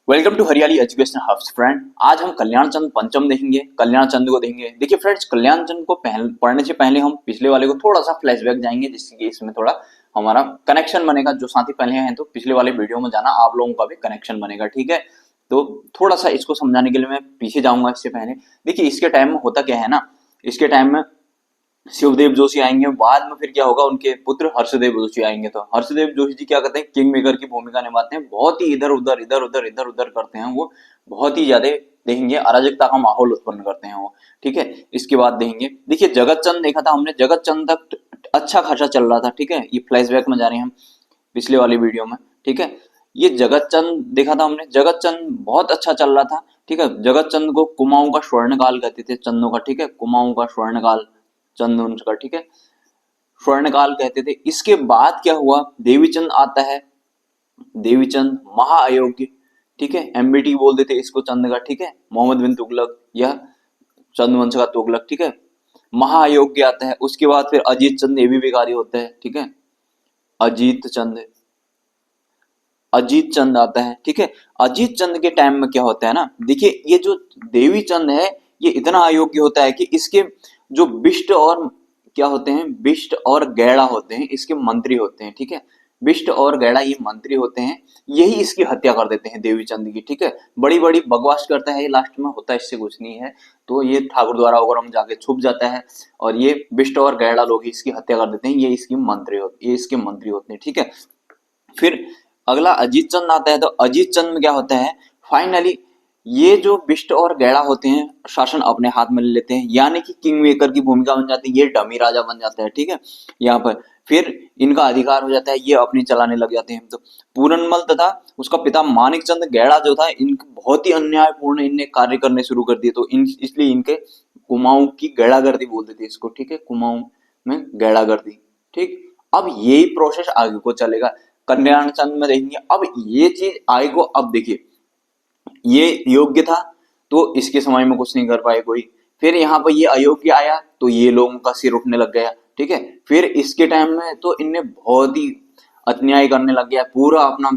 Welcome to हरियाली education hubs friend. आज हम कल्याण चंद पंचम देखेंगे, कल्याण चंद को देखेंगे। देखिए फ्रेंड्स, कल्याण चंद को पढ़ने से पहले हम पिछले वाले को थोड़ा सा फ्लैशबैक जाएंगे, जिससे कि इसमें थोड़ा हमारा कनेक्शन बनेगा। जो साथी पहले हैं तो पिछले वाले वीडियो में जाना, आप लोगों का भी कनेक्शन बनेगा, ठीक है। तो थोड़ा सा इसको समझाने के लिए मैं पीछे जाऊंगा। इससे पहले देखिए, इसके टाइम में होता क्या है ना, इसके टाइम में शिवदेव जोशी आएंगे, बाद में फिर क्या होगा, उनके पुत्र हर्षदेव जोशी आएंगे। तो हर्षदेव जोशी जी क्या करते हैं, किंग मेकर की भूमिका निभाते हैं। बहुत ही इधर उधर करते हैं वो, बहुत ही ज्यादा देखेंगे अराजकता का माहौल उत्पन्न करते हैं वो, ठीक है। इसके बाद देखेंगे, देखिए जगत चंद देखा था हमने, जगत चंद तक अच्छा खासा चल रहा था, ठीक है। ये फ्लैशबैक में जा रहे हैं हम पिछले वाली वीडियो में, ठीक है। ये जगत चंद देखा था हमने, जगत चंद बहुत अच्छा चल रहा था, ठीक है। जगत चंद को कुमाऊं का स्वर्ण काल कहते थे, चंदों का, ठीक है। कुमाऊं का स्वर्ण काल चंद उनका, ठीक है, स्वर्ण काल कहते थे। इसके बाद क्या हुआ, देवीचंद आता है, देवीचंद महाअयोग्य, ठीक है। एमबीटी बोल देते इसको चंद का, ठीक है। मोहम्मद बिन तुगलक या चंद वंश का तुगलक, ठीक है। महाअयोग्य आता है। उसके बाद फिर अजीत चंद, ये भी बेकारी होता है, ठीक है। अजीत चंद, अजीत चंद आता है, ठीक है। अजीत चंद के टाइम में क्या होता है ना, देखिए ये जो देवी चंद है, ये इतना अयोग्य होता है कि इसके जो बिष्ट और क्या होते हैं, बिष्ट और गैड़ा होते हैं, इसके मंत्री होते हैं, ठीक है। बिष्ट और गैड़ा ये मंत्री होते हैं, यही इसकी हत्या कर देते हैं देवी चंद की, ठीक है। बड़ी बड़ी बकवास करता है ये, लास्ट में होता है इससे कुछ नहीं है। तो ये ठाकुर द्वारा वगैरह में जाके छुप जाता है, और ये बिष्ट और गैड़ा लोग ही इसकी हत्या कर देते हैं। ये इसकी मंत्री होते, ये इसके मंत्री होते हैं, ठीक है। फिर अगला अजीत चंद आता है। तो अजीत चंद में क्या होता है, फाइनली ये जो बिष्ट और गैड़ा होते हैं शासन अपने हाथ में ले लेते हैं, यानी कि किंग मेकर की भूमिका बन जाती है, ये डमी राजा बन जाता है, ठीक है। यहाँ पर फिर इनका अधिकार हो जाता है, ये अपनी चलाने लग जाते हैं। तो पूरनमल तथा उसका पिता मानिक चंद गैड़ा जो था, इनके बहुत ही अन्यायपूर्ण इनने कार्य करने शुरू कर दिए। तो इन इसलिए इनके कुमाऊं की गैड़ागर्दी बोल देते इसको, ठीक है। कुमाऊं में गैड़ागर्दी, ठीक। अब यही प्रोसेस आगे को चलेगा, कल्याण चंद में देखेंगे। अब ये चीज आगे को, अब देखिए ये योग्य था तो इसके समय में कुछ नहीं कर पाए कोई। फिर यहाँ पर ये अयोग्य आया तो ये लोगों का सिर उठने लग गया, ठीक है। फिर इसके टाइम में तो इनने बहुत ही अन्याय करने लग गया, पूरा अपना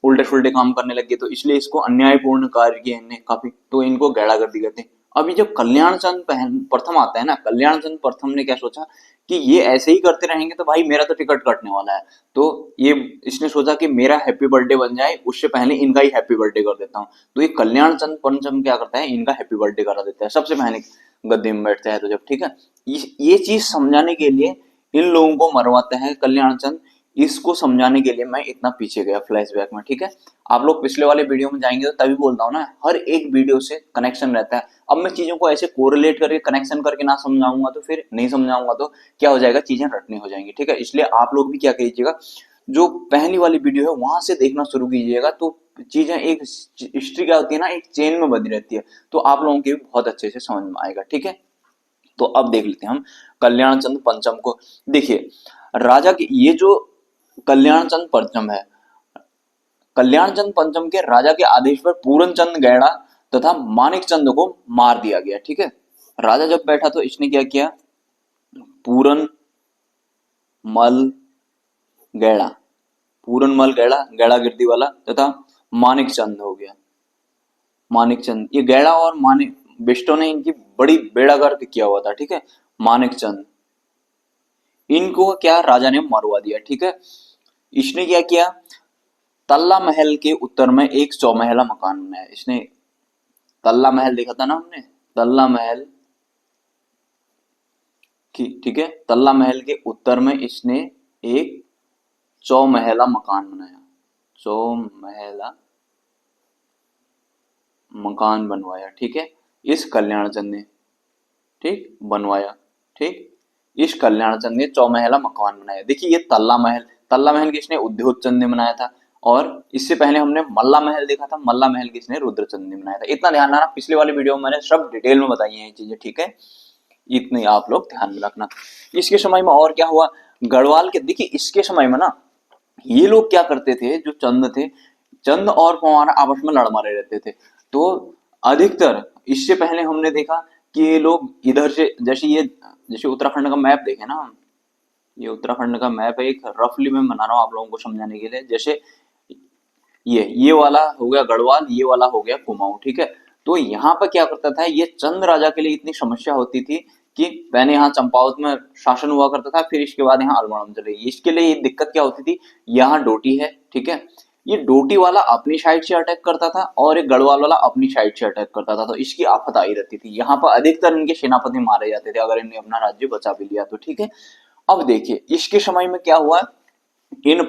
उल्टे सुल्टे काम करने लग गए। तो इसलिए इसको अन्यायपूर्ण कार्य किया इनने काफी, तो इनको गैड़ागर्दी कहते हैं। अभी जब कल्याण चंद प्रथम आता है ना, कल्याण चंद प्रथम ने क्या सोचा कि ये ऐसे ही करते रहेंगे तो भाई मेरा तो टिकट कटने वाला है। तो ये इसने सोचा कि मेरा हैप्पी बर्थडे बन जाए, उससे पहले इनका ही हैप्पी बर्थडे कर देता हूँ। तो ये कल्याण चंद पंचम क्या करता है, इनका हैप्पी बर्थडे करा देता है सबसे पहले गद्दे में बैठता है तो जब, ठीक है। ये चीज समझाने के लिए इन लोगों को मरवाते हैं कल्याण चंद। इसको समझाने के लिए मैं इतना पीछे गया फ्लैशबैक में, ठीक है। आप लोग पिछले वाले वीडियो में जाएंगे तो तभी बोलता हूँ ना, हर एक वीडियो से कनेक्शन रहता है। अब मैं चीजों को ऐसे कोरिलेट करके कनेक्शन करके ना समझाऊंगा तो फिर नहीं समझाऊंगा तो क्या हो जाएगा, चीजें रटनी हो जाएंगी, ठीक है। इसलिए आप लोग भी क्या कीजिएगा, जो पहली वाली वीडियो है वहां से देखना शुरू कीजिएगा, तो चीजें एक हिस्ट्री क्या होती है ना, एक चेन में बनी रहती है, तो आप लोगों के भी बहुत अच्छे से समझ में आएगा, ठीक है। तो अब देख लेते हैं हम कल्याण चंद पंचम को। देखिए राजा के ये जो कल्याण चंद पंचम है, कल्याण चंद पंचम के राजा के आदेश पर पूरन चंद गैड़ा तथा मानिक चंद को मार दिया गया, ठीक है। राजा जब बैठा तो इसने क्या किया, पूरन मल गैड़ा, पूरन मल गैड़ा, गैड़ा गिरदी वाला, तथा मानिक चंद हो गया, मानिक चंद। ये गैड़ा और मानिक बिष्टों ने इनकी बड़ी बेड़ागर्द किया हुआ था, ठीक है। मानिक चंद, इनको क्या राजा ने मरवा दिया, ठीक है। इसने क्या किया, तल्ला महल के उत्तर में एक चौमहला मकान बनाया इसने। तल्ला महल देखा था ना हमने, तल्ला महल की, ठीक है। तल्ला महल के उत्तर में इसने एक चौमहला मकान बनाया, चौमहला मकान बनवाया, ठीक है। इस कल्याण चंद ने, ठीक, बनवाया, ठीक। इस कल्याण चंद ने चौमहला मकान बनाया। देखिए ये तल्ला महल, तल्ला महल किसने, उद्योग चंद ने बनाया था। और इससे पहले हमने मल्ला महल देखा था, मल्ला महल किसने, रुद्रचंद ने बनाया था। इतना ध्यान रखना, पिछले वाले वीडियो में मैंने सब डिटेल में बताई है ये चीजें, ठीक है। इतने आप लोग ध्यान में रखना। इसके समय में और क्या हुआ, गढ़वाल के, देखिए इसके समय में ना ये लोग क्या करते थे, जो चंद थे, चंद और पवार आपस में लड़ मारे रहते थे। तो अधिकतर इससे पहले हमने देखा कि ये लोग इधर से, जैसे ये, जैसे उत्तराखंड का मैप देखें ना हम, ये उत्तराखंड का मैप है, एक रफली मैं बना रहा हूँ आप लोगों को समझाने के लिए। जैसे ये वाला हो गया गढ़वाल, ये वाला हो गया कुमाऊं, ठीक है। तो यहाँ पर क्या करता था, ये चंद राजा के लिए इतनी समस्या होती थी कि पहले यहाँ चंपावत में शासन हुआ करता था, फिर इसके बाद यहाँ अल्मोड़ा में चले। इसके लिए दिक्कत क्या होती थी, यहाँ डोटी है, ठीक है, ये डोटी वाला अपनी साइड से अटैक करता था और एक गढ़वाल वाला अपनी साइड से अटैक करता था, तो इसकी आफत आई रहती थी। यहाँ पर अधिकतर इनके सेनापति मारे जाते थे अगर इन्हें अपना राज्य बचा भी लिया तो, ठीक है। अब देखिए इसके समय में क्या हुआ, इन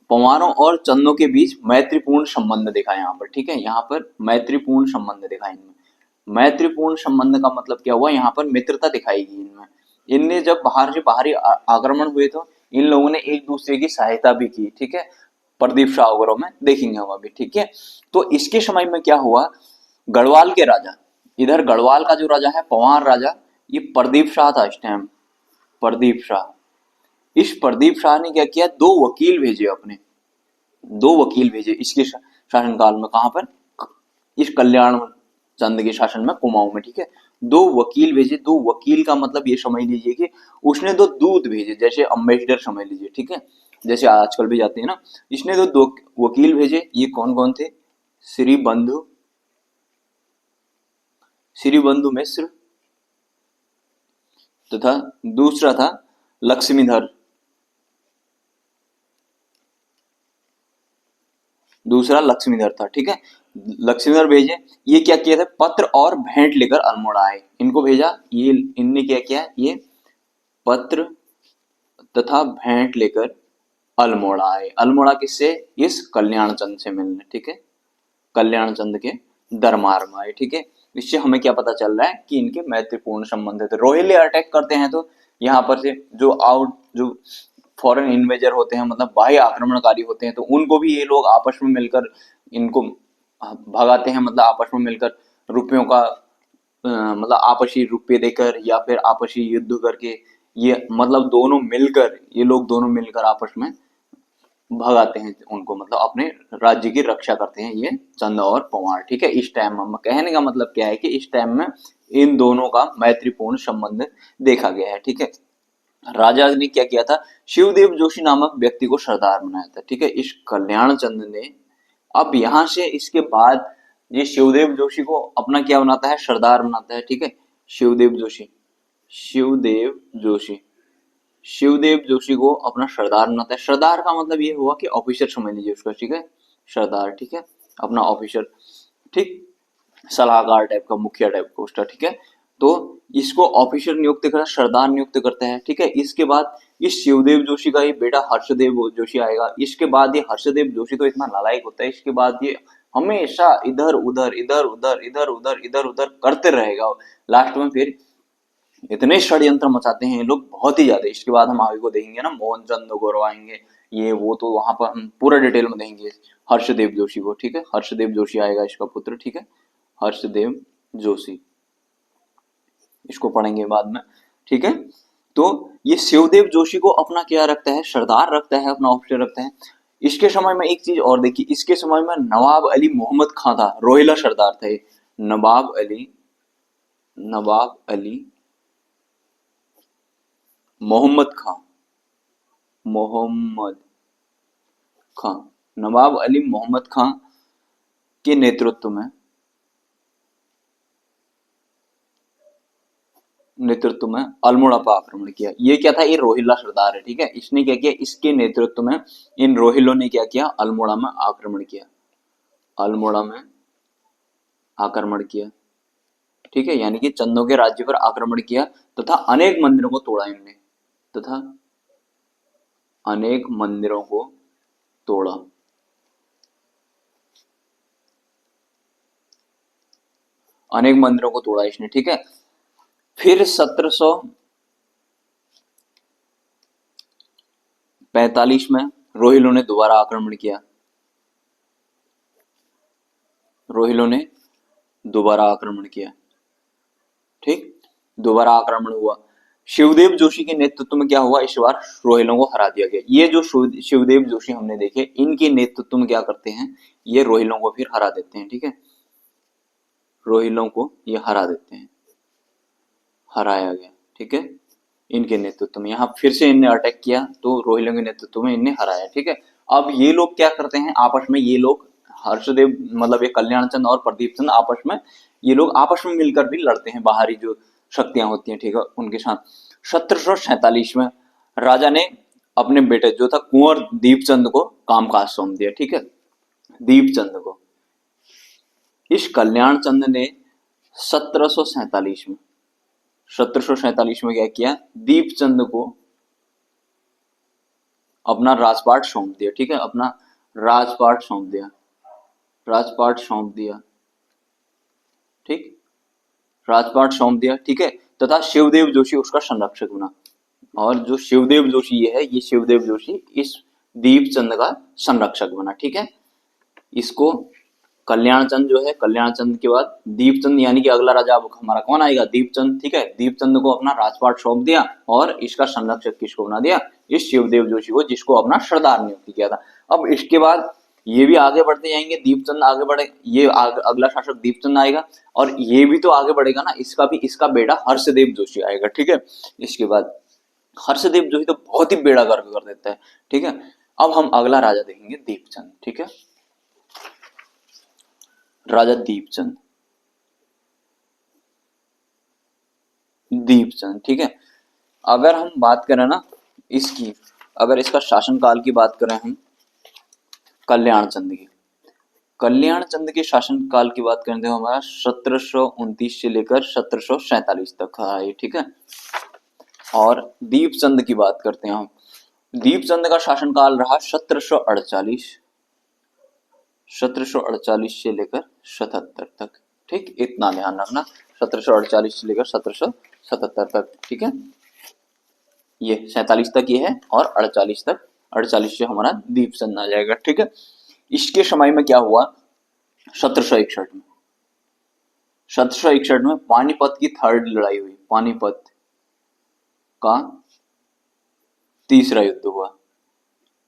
पंवारों और चंदों के बीच मैत्रीपूर्ण संबंध देखा यहाँ पर, ठीक है। यहाँ पर मैत्रीपूर्ण संबंध देखा इनमें। मैत्रीपूर्ण संबंध का मतलब क्या हुआ, यहाँ पर मित्रता दिखाई गई इनमें। इनने जब बाहर से बाहरी आक्रमण हुए तो इन लोगों ने एक दूसरे की सहायता भी की, ठीक है। प्रदीप शाह वगैरह में देखेंगे हम अभी, ठीक है। तो इसके समय में क्या हुआ, गढ़वाल के राजा, इधर गढ़वाल का जो राजा है पंवार राजा, ये प्रदीप शाह था इस टाइम, प्रदीप शाह। इस प्रदीप शाह ने क्या किया, दो वकील भेजे अपने, दो वकील भेजे इसके शासनकाल में, कहां पर, इस कल्याण चंद के शासन में कुमाऊं में, ठीक है। दो वकील भेजे, दो वकील का मतलब ये समझ लीजिए कि उसने दो दूत भेजे, जैसे अम्बेसडर समझ लीजिए, ठीक है, जैसे आजकल भी जाते हैं ना। इसने दो वकील भेजे, ये कौन कौन थे, श्री बंधु, श्री बंधु मिश्र, तथा दूसरा था लक्ष्मीधर, दूसरा लक्ष्मीधर था, ठीक है। लक्ष्मीधर भेजे, ये क्या किया था, पत्र और भेंट लेकर अल्मोड़ा आए, इनको भेजा, ये इनने क्या किया, ये पत्र तथा भेंट लेकर अल्मोड़ा आए। अल्मोड़ा किससे, इस कल्याण चंद से मिलने, ठीक है, कल्याण चंद के दरबार में आए, ठीक है। इससे हमें क्या पता चल रहा है कि इनके मैत्रीपूर्ण संबंध थे। रोहिले अटैक करते हैं तो यहाँ पर से जो फॉरेन इन्वेजर होते हैं, मतलब बाह्य आक्रमणकारी होते हैं, तो उनको भी ये लोग आपस में मिलकर इनको भगाते हैं, मतलब आपस में मिलकर रुपयों का मतलब आपसी रुपये देकर या फिर आपसी युद्ध करके, ये मतलब दोनों मिलकर, ये लोग दोनों मिलकर आपस में भगाते हैं उनको, मतलब अपने राज्य की रक्षा करते हैं ये चंद और पंवार, ठीक है। इस टाइम में कहने का मतलब क्या है कि इस टाइम में इन दोनों का मैत्रीपूर्ण संबंध देखा गया है, ठीक है। राजा ने क्या किया था, शिवदेव जोशी नामक व्यक्ति को सरदार बनाया था, ठीक है, इस कल्याण चंद ने। अब यहां से इसके बाद ये शिवदेव जोशी को अपना क्या बनाता है, सरदार बनाता है, ठीक है। शिवदेव जोशी, शिवदेव जोशी, शिवदेव जोशी को अपना सरदार बनाता है। सरदार का मतलब ये हुआ कि ऑफिसर समझ लीजिए उसका, ठीक है, सरदार, ठीक है, अपना ऑफिसर, ठीक, सलाहकार टाइप का, मुखिया टाइप का उसका, ठीक है। तो इसको ऑफिसर नियुक्त करता है, सरदार नियुक्त करते हैं, ठीक है। इसके बाद इस शिवदेव जोशी का ये बेटा हर्षदेव जोशी आएगा। इसके बाद ये हर्षदेव जोशी तो इतना नालायक होता है, इसके बाद ये हमेशा इधर उधर इधर उधर इधर उधर इधर उधर करते रहेगा। लास्ट में फिर इतने षड्यंत्र मचाते हैं ये लोग, बहुत ही ज्यादा। इसके बाद हम आगे को देखेंगे ना, मोहनचंद गौरव आएंगे, ये वो, तो वहां पर हम पूरा डिटेल में देखेंगे हर्षदेव जोशी को, ठीक है। हर्षदेव जोशी आएगा इसका पुत्र, ठीक है, हर्षदेव जोशी, इसको पढ़ेंगे बाद में, ठीक है। तो ये शिवदेव जोशी को अपना क्या रखता है, सरदार रखता है, अपना ऑफिसर रखता है। इसके समय में एक चीज और देखिए, इसके समय में नवाब अली मोहम्मद खां था, रोहिला सरदार था ये, नवाब अली, नवाब अली मोहम्मद खां, मोहम्मद खां, नवाब अली मोहम्मद खां के नेतृत्व में अल्मोड़ा पर आक्रमण किया। ये क्या था, ये रोहिला सरदार है, ठीक है। इसने क्या किया, इसके नेतृत्व में इन रोहिलों ने क्या किया, अल्मोड़ा में आक्रमण किया, अल्मोड़ा में आक्रमण किया, ठीक है, यानी कि चंदों के राज्य पर आक्रमण किया तथा अनेक मंदिरों को तोड़ा इनने, तथा अनेक मंदिरों को तोड़ा। अनेक मंदिरों को तोड़ा इसने, ठीक है। फिर 1745 में रोहिलों ने दोबारा आक्रमण किया, रोहिलों ने दोबारा आक्रमण किया, ठीक, दोबारा आक्रमण हुआ। शिवदेव जोशी के नेतृत्व में क्या हुआ, इस बार रोहिलों को हरा दिया गया। ये जो शिवदेव जोशी हमने देखे, इनके नेतृत्व में क्या करते हैं, ये रोहिलों को फिर हरा देते हैं, ठीक है, रोहिलों को ये हरा देते हैं, हराया गया, ठीक है, इनके नेतृत्व में। यहाँ फिर से इनने अटैक किया तो रोहिलों के नेतृत्व में इनने हराया, ठीक है। अब ये लोग क्या करते हैं आपस में, ये लोग हर्षदेव मतलब ये कल्याण चंद और प्रदीप चंद आपस में, ये लोग आपस में मिलकर भी लड़ते हैं, बाहरी जो शक्तियां होती हैं, ठीक है, उनके साथ। 1747 में राजा ने अपने बेटे जो था कुंवर दीपचंद को कामकाज सौंप दिया, ठीक है, दीपचंद को। इस कल्याण चंद ने 1747 में 1747 में क्या किया, दीपचंद को अपना राजपाट सौंप दिया, ठीक है, अपना राजपाट सौंप दिया, राजपाट सौंप दिया, ठीक, राजपाट सौंप दिया, ठीक है, तथा शिवदेव जोशी उसका संरक्षक बना। और जो शिवदेव जोशी ये है, ये शिवदेव जोशी इस दीपचंद का संरक्षक बना, ठीक है। इसको कल्याणचंद जो है, कल्याणचंद के बाद दीपचंद यानी कि अगला राजा अब हमारा कौन आएगा, दीपचंद, ठीक है, दीपचंद को अपना राजपाट सौंप दिया और इसका संरक्षक किसको बना दिया, इस शिवदेव जोशी को, जिसको अपना सरदार नियुक्त किया था। अब इसके बाद ये भी आगे बढ़ते जाएंगे, दीपचंद आगे बढ़े, ये अगला शासक दीपचंद आएगा, और ये भी तो आगे बढ़ेगा ना, इसका भी, इसका बेटा हर्षदेव जोशी आएगा, ठीक है। इसके बाद हर्षदेव जोशी तो बहुत ही बेड़ा गर्क कर देता है, ठीक है। अब हम अगला राजा देखेंगे दीपचंद, ठीक है, राजा दीपचंद, दीपचंद, ठीक है। अगर हम बात करें ना इसकी, अगर इसका शासनकाल की बात करें हम कल्याणचंद की, कल्याणचंद के शासनकाल की बात करें तो हमारा 1729 से लेकर 1747 तक है ये, ठीक है। और दीपचंद की बात करते हैं हम, दीपचंद का शासनकाल रहा 1748 से लेकर 77 तक, ठीक, इतना ध्यान रखना, 1748 से लेकर 1777 तक, ठीक है। ये 47 तक ये है और 48 तक, 48 से हमारा दीपचंद आ जाएगा, ठीक है। इसके समय में क्या हुआ, 1761 में, 1761 में पानीपत की थर्ड लड़ाई हुई, पानीपत का तीसरा युद्ध हुआ,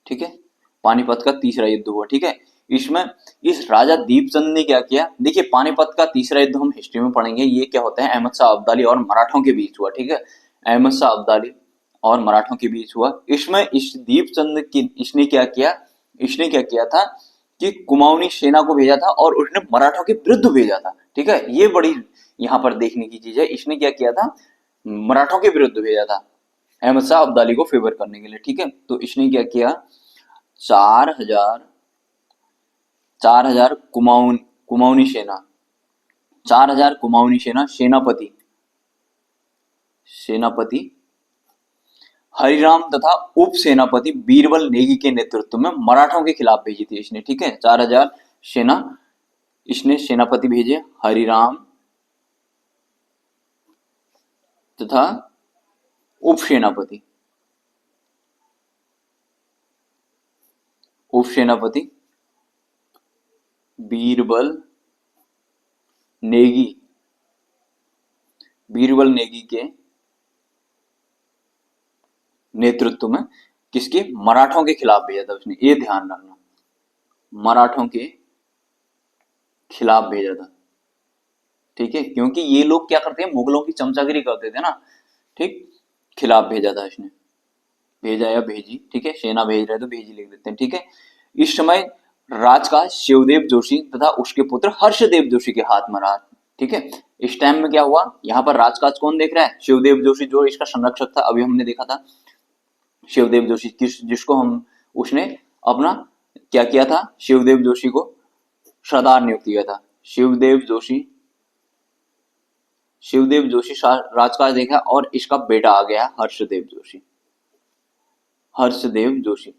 ठीक है, पानीपत का तीसरा युद्ध हुआ, ठीक है। इसमें इस राजा दीपचंद ने क्या किया, देखिए पानीपत का तीसरा युद्ध हम हिस्ट्री में पढ़ेंगे, ये क्या होता है, अहमद शाह अब्दाली और मराठों के बीच हुआ, ठीक है, अहमद शाह अब्दाली और मराठों के बीच हुआ। इसमें इस दीपचंद की इसने क्या किया था कि कुमाऊनी सेना को भेजा था और उसने मराठों के विरुद्ध भेजा था, ठीक है, ये बड़ी यहाँ पर देखने की चीज है। इसने क्या किया था, मराठों के विरुद्ध भेजा था अहमद शाह अब्दाली को फेवर करने के लिए, ठीक है। तो इसने क्या किया, 4000 कुमाऊनी सेना, 4000 कुमाऊनी सेना सेनापति हरिराम तथा उप सेनापति बीरबल नेगी के नेतृत्व में मराठों के खिलाफ भेजी थी इसने, ठीक है। 4000 सेना, इसने सेनापति भेजे हरिराम तथा उप सेनापति बीरबल नेगी के नेतृत्व में, किसके, मराठों के खिलाफ भेजा था उसने, ये ध्यान रखना, मराठों के खिलाफ भेजा था, ठीक है, क्योंकि ये लोग क्या करते हैं, मुगलों की चमचागिरी करते थे ना, ठीक, खिलाफ भेजा था इसने, भेजा या भेजी, ठीक है, सेना भेज रहे तो भेजी लिख देते हैं, ठीक है। इस समय राजकाज शिवदेव जोशी तथा उसके पुत्र हर्षदेव जोशी के हाथ में रहा, ठीक है। इस टाइम में क्या हुआ, यहाँ पर राजकाज कौन देख रहा है, शिवदेव जोशी, जो इसका संरक्षक था, अभी हमने देखा था शिवदेव जोशी, जिसको हम, उसने अपना क्या किया था, शिवदेव जोशी को सरदार नियुक्त किया था। शिवदेव जोशी राजकाज देखा और इसका बेटा आ गया हर्षदेव जोशी,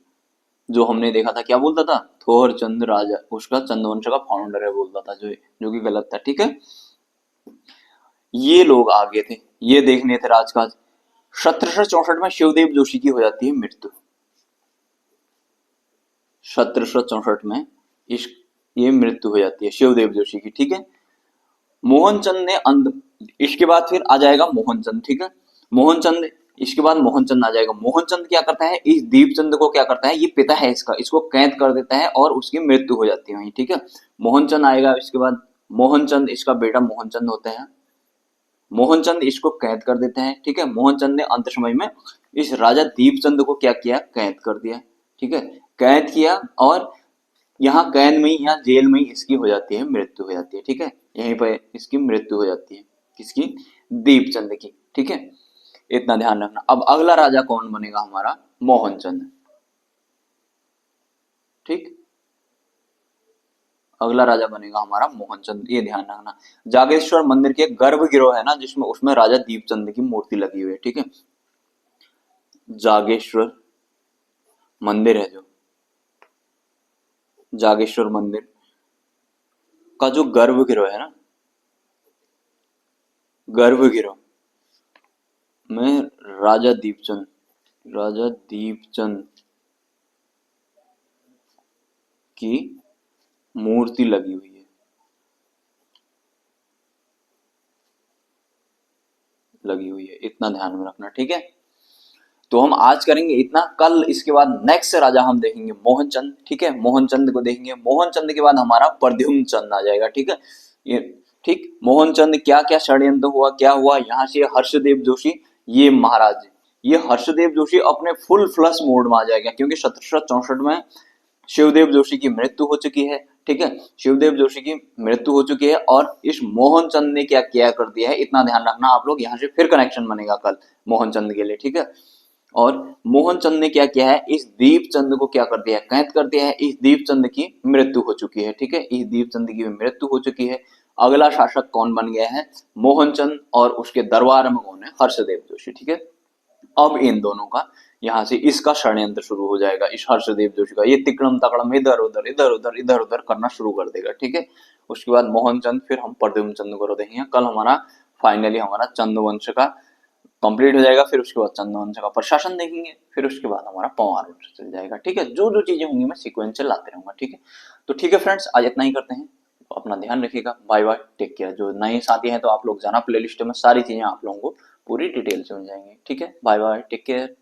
जो हमने देखा था क्या बोलता था, थोर चंद राजा, उसका चंद्रवंश का फाउंडर है बोलता था, जो कि गलत था, ठीक है। ये लोग आगे थे, ये देखने थे राजकाज। 1764 में शिवदेव जोशी की हो जाती है मृत्यु, 1764 में ये मृत्यु हो जाती है शिवदेव जोशी की, ठीक है। मोहनचंद ने इसके बाद फिर आ जाएगा मोहनचंद, ठीक है, मोहनचंद, इसके बाद मोहनचंद आ जाएगा। मोहनचंद क्या करता है, इस दीपचंद को क्या करता है, ये पिता है इसका, इसको कैद कर देता है और उसकी मृत्यु हो जाती है वहीं, ठीक है। मोहनचंद आएगा, इसके बाद मोहनचंद, इसका बेटा मोहनचंद होता है, मोहनचंद इसको कैद कर देते हैं, ठीक है। मोहनचंद ने अंत समय में इस राजा दीपचंद को क्या किया, कैद कर दिया, ठीक है। कैद किया और यहाँ कैद में ही, यहाँ जेल में ही इसकी हो जाती है मृत्यु हो जाती है। ठीक है, यहीं पर इसकी मृत्यु हो जाती है, किसकी? दीपचंद की। ठीक है, इतना ध्यान रखना। अब अगला राजा कौन बनेगा हमारा? मोहनचंद। ठीक, अगला राजा बनेगा हमारा मोहनचंद, ये ध्यान रखना। जागेश्वर मंदिर के गर्भगृह है ना जिसमें, उसमें राजा दीपचंद की मूर्ति लगी हुई है। ठीक है, जागेश्वर मंदिर है जो, जागेश्वर मंदिर का जो गर्भगृह है ना, गर्भगृह में राजा दीपचंद, राजा दीपचंद की मूर्ति लगी हुई है, लगी हुई है, इतना ध्यान में रखना। ठीक है, तो हम आज करेंगे इतना। कल इसके बाद नेक्स्ट राजा हम देखेंगे मोहनचंद। ठीक है, मोहनचंद को देखेंगे। मोहनचंद के बाद हमारा प्रद्युम्न चंद आ जाएगा। ठीक है, ये ठीक, मोहनचंद क्या क्या षड्यंत्र हुआ, क्या हुआ, यहाँ से हर्षदेव जोशी, ये महाराज, ये हर्षदेव जोशी अपने फुल फ्लश मोड में आ जाएगा, क्योंकि 1764 में शिवदेव जोशी की मृत्यु हो चुकी है। ठीक है, शिवदेव जोशी की मृत्यु हो चुकी है और इस मोहनचंद ने क्या किया कर दिया है, इतना ध्यान रखना आप लोग। यहाँ से फिर कनेक्शन बनेगा कल मोहनचंद के लिए। ठीक है, और मोहनचंद ने क्या किया है, इस दीपचंद को क्या कर दिया है, कैद कर दिया है। इस दीपचंद की मृत्यु हो चुकी है। ठीक है, इस दीपचंद की मृत्यु हो चुकी है। अगला शासक कौन बन गया है? मोहनचंद, और उसके दरबार में कौन है? हर्षदेव जोशी। ठीक है, अब इन दोनों का यहाँ से इसका षड्यंत्र शुरू हो जाएगा, इस हर्षदेव जोशी का। ये तिकड़म तकड़म इधर उधर इधर उधर इधर उधर करना शुरू कर देगा। ठीक है, उसके बाद मोहनचंद, फिर हम प्रद्युम्न चंद को देखेंगे कल। हमारा फाइनली हमारा चंद्रवंश का कंप्लीट हो जाएगा, फिर उसके बाद चंद्रवंश का प्रशासन देखेंगे, फिर उसके बाद हमारा पंवार वंश चल जाएगा। ठीक है, जो जो चीजें होंगी मैं सीक्वेंशियल लाते रहूंगा। ठीक है, तो ठीक है फ्रेंड्स, आज इतना ही करते हैं। तो अपना ध्यान रखिएगा, बाय बाय, टेक केयर। जो नए साथी हैं तो आप लोग जाना प्लेलिस्ट में, सारी चीजें आप लोगों को पूरी डिटेल से मिल जाएंगी। ठीक है, बाय बाय, टेक केयर।